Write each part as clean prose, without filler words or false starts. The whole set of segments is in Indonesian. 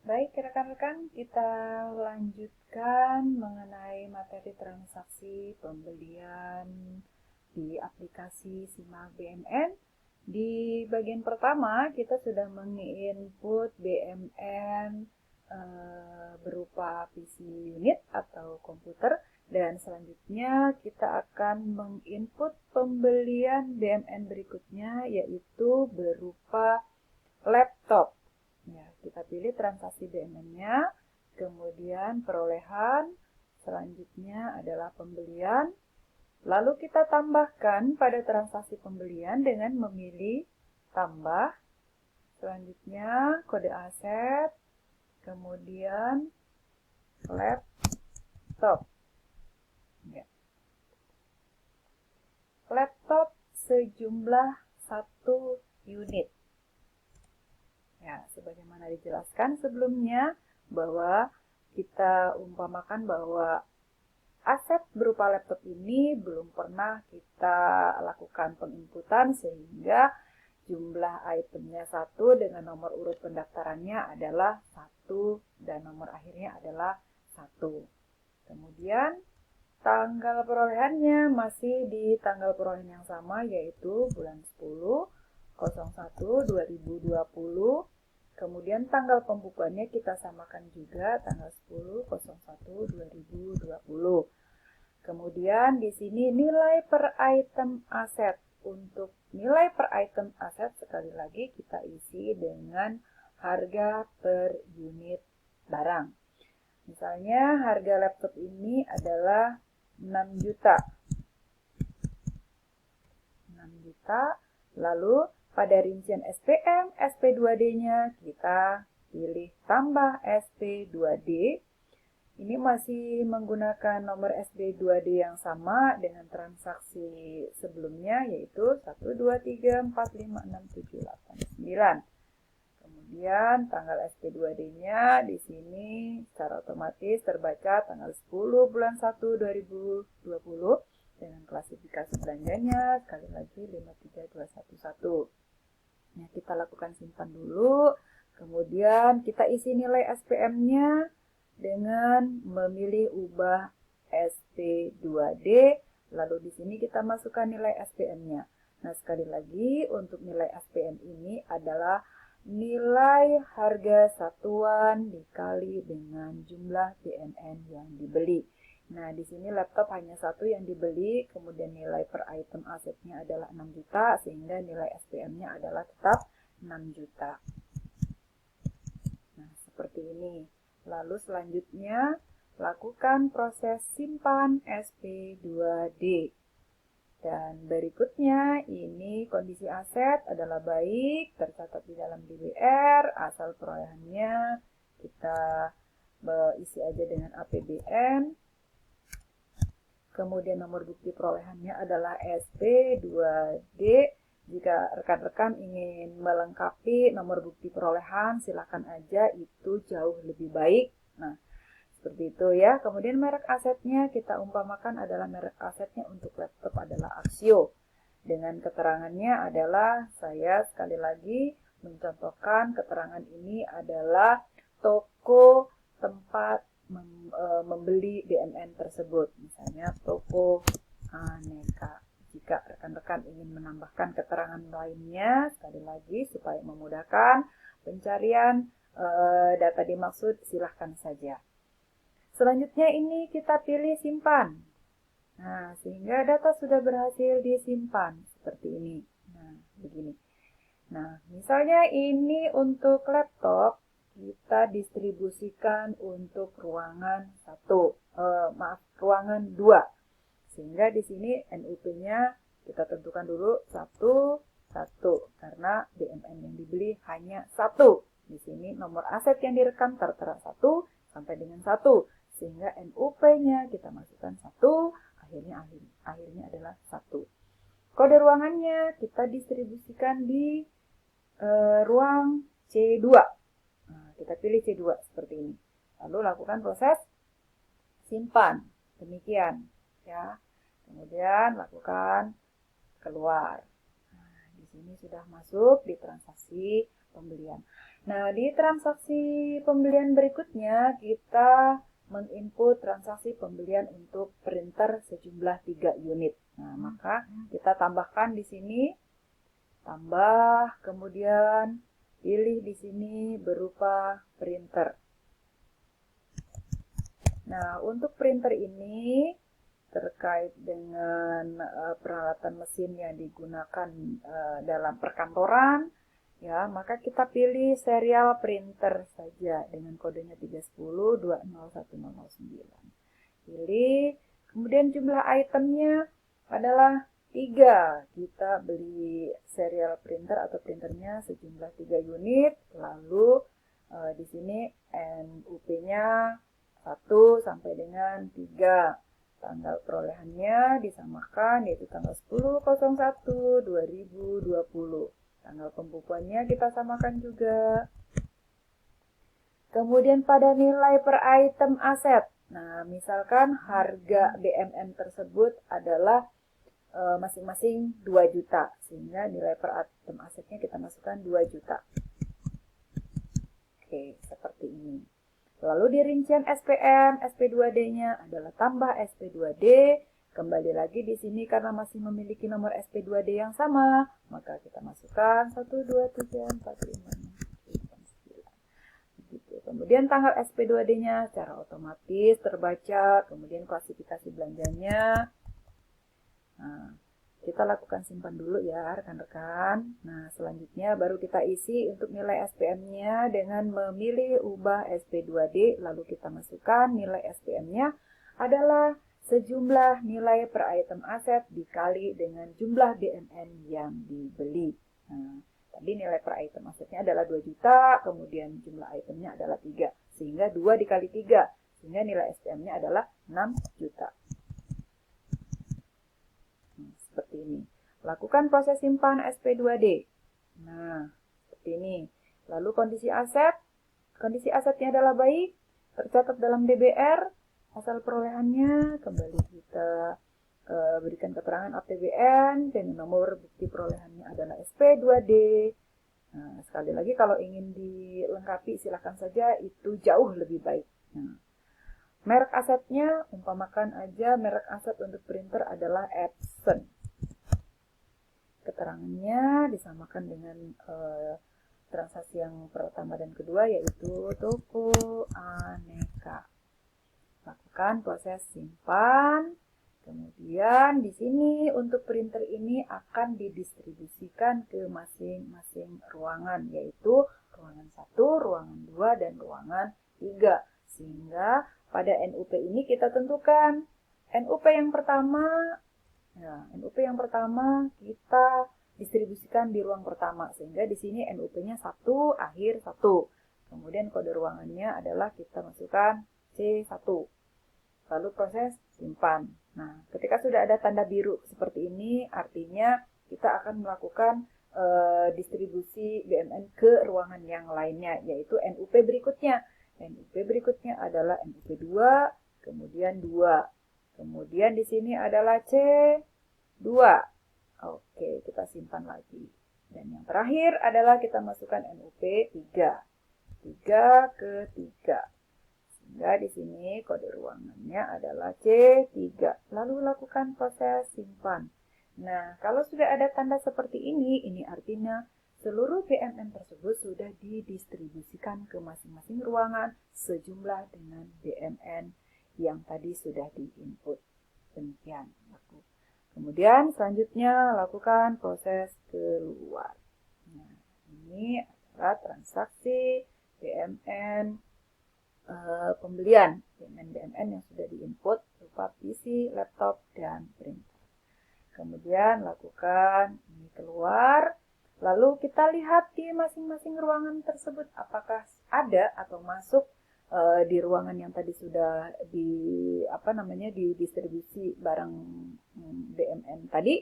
Baik, rekan-rekan, kita lanjutkan mengenai materi transaksi pembelian di aplikasi Simak BMN. Di bagian pertama, kita sudah menginput BMN berupa PC unit atau komputer, dan selanjutnya kita akan menginput pembelian BMN berikutnya, yaitu berupa laptop. Ya, kita pilih transaksi BMN-nya, kemudian perolehan, selanjutnya adalah pembelian. Lalu kita tambahkan pada transaksi pembelian dengan memilih tambah, selanjutnya kode aset, kemudian laptop. Ya. Laptop sejumlah 1 unit. Ya, sebagaimana dijelaskan sebelumnya bahwa kita umpamakan bahwa aset berupa laptop ini belum pernah kita lakukan penginputan sehingga jumlah itemnya 1 dengan nomor urut pendaftarannya adalah 1 dan nomor akhirnya adalah 1. Kemudian tanggal perolehannya masih di tanggal perolehan yang sama, yaitu bulan 10/01/2020. Kemudian tanggal pembukuannya kita samakan juga tanggal 10/01/2020. Kemudian di sini nilai per item aset. Untuk nilai per item aset sekali lagi kita isi dengan harga per unit barang. Misalnya harga laptop ini adalah 6 juta. 6 juta. Lalu pada rincian SPM, SP2D-nya kita pilih tambah SP2D. Ini masih menggunakan nomor SP2D yang sama dengan transaksi sebelumnya, yaitu 1, 2, 3, 4, 5, 6, 7, 8, 9. Kemudian tanggal SP2D-nya di sini secara otomatis terbaca tanggal 10 bulan 1 2020 dengan klasifikasi belanjanya sekali lagi 53211. Nah, kita lakukan simpan dulu. Kemudian kita isi nilai SPM-nya dengan memilih ubah SP2D. Lalu di sini kita masukkan nilai SPM-nya. Nah, sekali lagi untuk nilai SPM ini adalah nilai harga satuan dikali dengan jumlah BMN yang dibeli. Nah, di sini laptop hanya 1 yang dibeli, kemudian nilai per item asetnya adalah 6 juta, sehingga nilai SPM-nya adalah tetap 6 juta. Nah, seperti ini. Lalu selanjutnya, lakukan proses simpan SP2D. Dan berikutnya, ini kondisi aset adalah baik, tercatat di dalam DWR, asal perolehannya kita isi aja dengan APBN. Kemudian nomor bukti perolehannya adalah SP2D. Jika rekan-rekan ingin melengkapi nomor bukti perolehan, silakan aja, itu jauh lebih baik. Nah, seperti itu ya. Kemudian merek asetnya kita umpamakan adalah merek asetnya untuk laptop adalah Axio. Dengan keterangannya adalah, saya sekali lagi mencontohkan keterangan ini adalah toko tempat membeli BMN tersebut. Misalnya toko aneka. Jika rekan-rekan ingin menambahkan keterangan lainnya, sekali lagi supaya memudahkan pencarian data dimaksud, silahkan saja. Selanjutnya ini kita pilih simpan. Nah, sehingga data sudah berhasil disimpan seperti ini. Nah, begini. Nah, misalnya ini untuk laptop, kita distribusikan untuk ruangan 2. Sehingga di sini NUP-nya kita tentukan dulu 1, 1. Karena BMN yang dibeli hanya 1. Di sini nomor aset yang direkam tertera 1 sampai dengan 1. Sehingga NUP-nya kita masukkan 1, akhirnya adalah 1. Kode ruangannya kita distribusikan di ruang C2. Nah, kita pilih C2 seperti ini. Lalu lakukan proses simpan. Demikian ya. Kemudian lakukan keluar. Nah, di sini sudah masuk di transaksi pembelian. Nah, di transaksi pembelian berikutnya kita menginput transaksi pembelian untuk printer sejumlah 3 unit. Nah, maka kita tambahkan di sini, tambah, kemudian pilih di sini berupa printer. Nah, untuk printer ini terkait dengan peralatan mesin yang digunakan dalam perkantoran, ya, maka kita pilih serial printer saja dengan kodenya 310201009. Pilih, kemudian jumlah itemnya adalah 3. Kita beli serial printer atau printernya sejumlah 3 unit, lalu di sini NUP-nya 1 sampai dengan 3. Tanggal perolehannya disamakan yaitu tanggal 10.01.2020. Tanggal pembukuannya kita samakan juga. Kemudian pada nilai per item aset. Nah, misalkan harga BMN tersebut adalah masing-masing 2 juta. Sehingga nilai per item asetnya kita masukkan 2 juta. Oke, seperti ini. Lalu di rincian SPM, SP2D-nya adalah tambah SP2D. Kembali lagi di sini karena masih memiliki nomor SP2D yang sama, maka kita masukkan 1, 2, 3, 4, 5, 6, 7, 9. Begitu. Kemudian tanggal SP2D-nya secara otomatis terbaca, kemudian klasifikasi belanjanya. Nah, kita lakukan simpan dulu ya rekan-rekan. Nah, selanjutnya baru kita isi untuk nilai SPM-nya dengan memilih ubah SP2D, lalu kita masukkan nilai SPM-nya adalah sejumlah nilai per item aset dikali dengan jumlah BMN yang dibeli. Nah, tadi nilai per item asetnya adalah 2 juta, kemudian jumlah itemnya adalah 3, sehingga 2 dikali 3, sehingga nilai SPM-nya adalah 6 juta. Seperti ini. Lakukan proses simpan SP2D. Nah, seperti ini. Lalu kondisi asetnya adalah baik, tercatat dalam DBR, asal perolehannya, kembali kita berikan keterangan APBN, dan nomor bukti perolehannya adalah SP2D. Nah, sekali lagi kalau ingin dilengkapi silakan saja, itu jauh lebih baik. Nah, merek asetnya, umpamakan aja merek aset untuk printer adalah Epson. Keterangannya disamakan dengan transaksi yang pertama dan kedua yaitu toko aneka. Lakukan proses simpan. Kemudian di sini untuk printer ini akan didistribusikan ke masing-masing ruangan yaitu ruangan 1, ruangan 2 dan ruangan 3. Sehingga pada NUP ini kita tentukan NUP yang pertama. Nah, NUP yang pertama kita distribusikan di ruang pertama, sehingga di sini NUP-nya 1, akhir 1. Kemudian kode ruangannya adalah kita masukkan C1. Lalu proses simpan. Nah, ketika sudah ada tanda biru seperti ini, artinya kita akan melakukan distribusi BMN ke ruangan yang lainnya, yaitu NUP berikutnya. NUP berikutnya adalah NUP 2, kemudian 2. Kemudian di sini adalah C2. Oke, kita simpan lagi. Dan yang terakhir adalah kita masukkan NUP 3. 3 ke 3. Sehingga di sini kode ruangannya adalah C3. Lalu lakukan proses simpan. Nah, kalau sudah ada tanda seperti ini artinya seluruh BMN tersebut sudah didistribusikan ke masing-masing ruangan sejumlah dengan BMN yang tadi sudah diinput. Demikian. Kemudian selanjutnya lakukan proses keluar. Nah, ini adalah transaksi BMN pembelian BMN yang sudah diinput berupa PC, laptop, dan printer. Kemudian lakukan ini keluar. Lalu kita lihat di masing-masing ruangan tersebut apakah ada atau masuk di ruangan yang tadi sudah didistribusi barang BMN tadi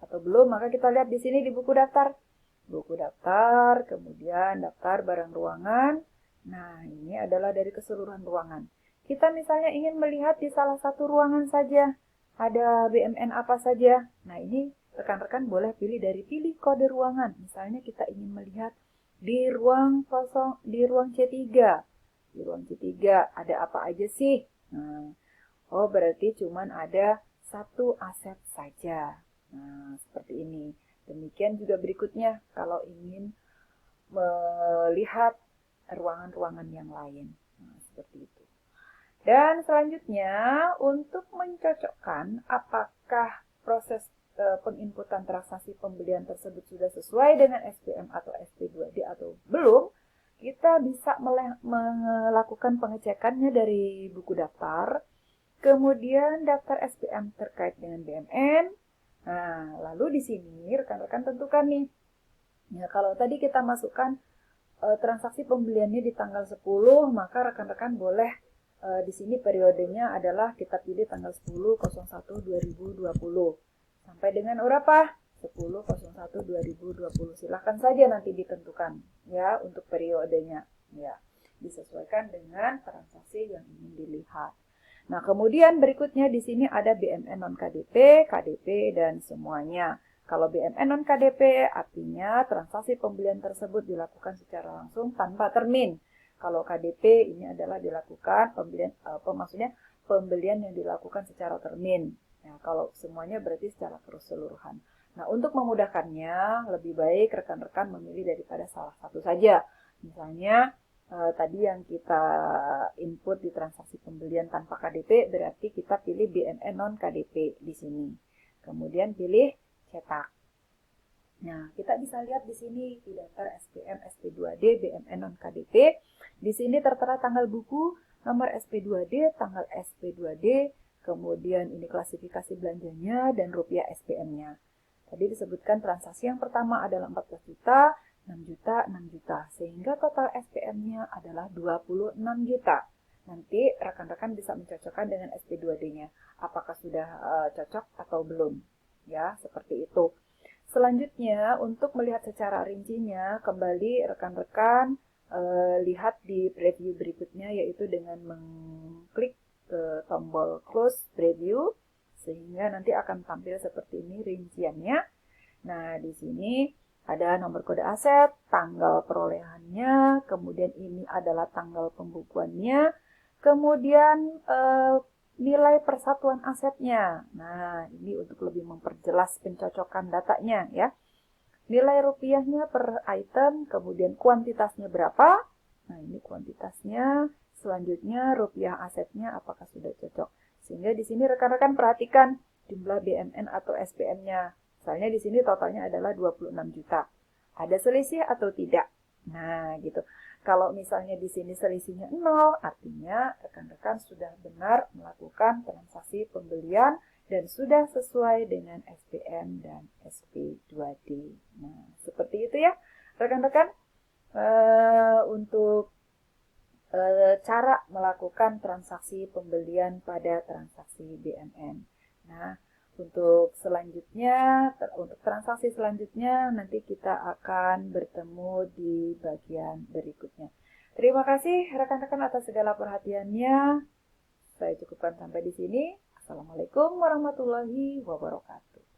atau belum. Maka kita lihat di sini di buku daftar. Buku daftar, kemudian daftar barang ruangan. Nah, ini adalah dari keseluruhan ruangan. Kita misalnya ingin melihat di salah satu ruangan saja ada BMN apa saja. Nah, ini rekan-rekan boleh pilih kode ruangan. Misalnya kita ingin melihat di ruang kosong, di ruang C3. Di ruang C3 ada apa aja sih? Nah, oh, berarti cuman ada satu aset saja. Nah, seperti ini. Demikian juga berikutnya kalau ingin melihat ruangan-ruangan yang lain. Nah, seperti itu. Dan selanjutnya, untuk mencocokkan apakah proses penginputan transaksi pembelian tersebut sudah sesuai dengan SPM atau SP2D atau belum, kita bisa melakukan pengecekannya dari buku daftar, kemudian daftar SPM terkait dengan BMN. Nah, lalu di sini rekan-rekan tentukan nih. Ya, kalau tadi kita masukkan transaksi pembeliannya di tanggal 10, maka rekan-rekan boleh di sini periodenya adalah kita pilih tanggal 10.01.2020 sampai dengan berapa? 10.01.2020. Silahkan saja nanti ditentukan ya untuk periodenya. Ya, disesuaikan dengan transaksi yang ingin dilihat. Nah, kemudian berikutnya di sini ada BMN non KDP, KDP dan semuanya. Kalau BMN non KDP artinya transaksi pembelian tersebut dilakukan secara langsung tanpa termin. Kalau KDP ini adalah dilakukan maksudnya pembelian yang dilakukan secara termin. Nah, kalau semuanya berarti secara keseluruhan. Nah, untuk memudahkannya lebih baik rekan-rekan memilih daripada salah satu saja. Misalnya tadi yang kita input di transaksi pembelian tanpa KDP berarti kita pilih BMN non KDP di sini. Kemudian pilih cetak. Nah, kita bisa lihat di sini di daftar SPM, SP2D, BMN non KDP. Di sini tertera tanggal buku, nomor SP2D, tanggal SP2D, kemudian ini klasifikasi belanjanya dan rupiah SPM-nya. Tadi disebutkan transaksi yang pertama adalah 14 juta, 6 juta, 6 juta. Sehingga total SPM-nya adalah 26 juta. Nanti rekan-rekan bisa mencocokkan dengan SP2D-nya. Apakah sudah cocok atau belum? Ya, seperti itu. Selanjutnya, untuk melihat secara rincinya, kembali rekan-rekan lihat di preview berikutnya, yaitu dengan mengklik ke tombol close preview, sehingga nanti akan tampil seperti ini rinciannya. Nah, di sini ada nomor kode aset, tanggal perolehannya, kemudian ini adalah tanggal pembukuannya, kemudian nilai persatuan asetnya. Nah, ini untuk lebih memperjelas pencocokan datanya ya. Nilai rupiahnya per item, kemudian kuantitasnya berapa. Nah, ini kuantitasnya. Selanjutnya rupiah asetnya apakah sudah cocok. Sehingga di sini rekan-rekan perhatikan jumlah BMN atau SPM-nya. Misalnya di sini totalnya adalah 26 juta. Ada selisih atau tidak? Nah, gitu. Kalau misalnya di sini selisihnya 0, artinya rekan-rekan sudah benar melakukan transaksi pembelian dan sudah sesuai dengan SPM dan SP2D. Nah, seperti itu ya, rekan-rekan, untuk cara melakukan transaksi pembelian pada transaksi BMN. Nah, untuk selanjutnya, untuk transaksi selanjutnya nanti kita akan bertemu di bagian berikutnya. Terima kasih rekan-rekan atas segala perhatiannya. Saya cukupkan sampai di sini. Assalamualaikum warahmatullahi wabarakatuh.